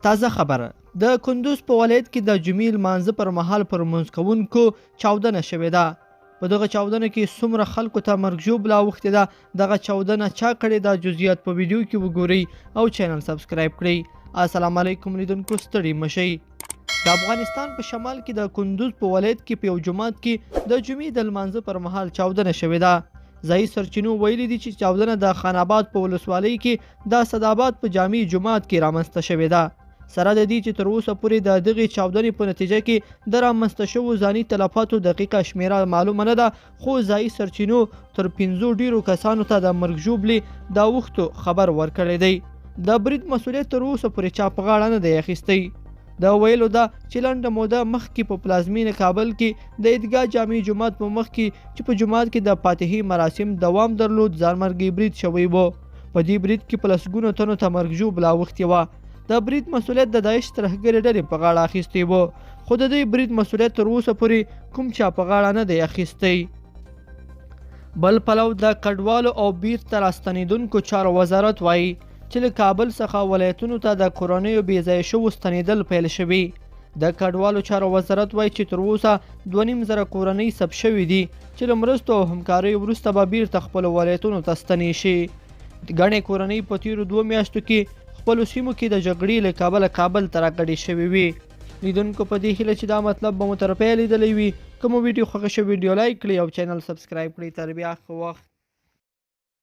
تازه خبره د کندوز په ولایت کې د جمعې لمانځه پر مهال پر لمونځ کوونکو چاودنه شوې ده. په دغه چاودنه کې څومره خلکو ته مرګ ژوبله اوښتې ده، دغه چاودنه چا کړې ده، جزئیات په ویډیو کې وګورئ او چینل سبسکرایب کړئ. السلام علیکم لیدونکو، ستړي مشئ. د افغانستان په شمال کې د کندوز په ولایت کې په یو جومات کې د جمعې د لمانځه پر مهال چاودنه شوې ده. ځایي سرچینو ویلي دي چې چاودنه د خان آباد په ولسوالۍ کې د اسداباد په جامع جومات کې رامنځته شوې ده. سره د دې چې تر اوسه پورې د دغې چاودنې په نتیجه کې د رامنځته شوو ځاني تلفاتو دقیقه شمیره معلومه نه ده، خو ځایي سرچینو تر 5 ډیرو کسانو ته د مرګ ژوبلې د اوښتو خبر ورکړی دی. د برید مسؤلیت تر اوسه پورې چا په غاړه نه دی اخیستی. د ویلو ده چې لنډه موده مخکې په پلازمینه کابل کې د عیدګاه جامع جومات په مخ کې چې په جومات کې د فاتحې مراسم دوام درلود، ځانمرګي برید شوی و. په دې برید کې په لسګونو تنو ته مرګ ژوبله اوښتې وه. د برید مسؤلیت د داعش ترهګرې ډلې په غاړه اخیستی و، خو د دې برید مسؤلیت تر اوسه پورې کوم چا په غاړه نه دی اخیستی. بل پلو د کډوالو او بیرته راستنېدونکو چارو وزارت وایي چې له کابل څخه ولایتونو ته د کورنیو بې ځایه شوو ستنېدل پیل شوي. د کډوالو چارو وزارت وایي چې تر اوسه 2.5 کورنۍ ثبت شوي دي چې له مرستو او همکاریو وروسته به بیرته خپلو ولایتونو ته ستنې شي. ګڼې کورنۍ په تېرو 2 میاشتو کې خپلو سیمو کې د جګړې له کابله کابل ته راکډې شوې وي. لیدونکو په دې هیله چې دا مطلب به مو تر پایه لیدلی وي. که مو ویډیو خوښه شوې ویډیو لایک کړئ او چینل سبسکرایب کړئ. تر بیا ښه وخت.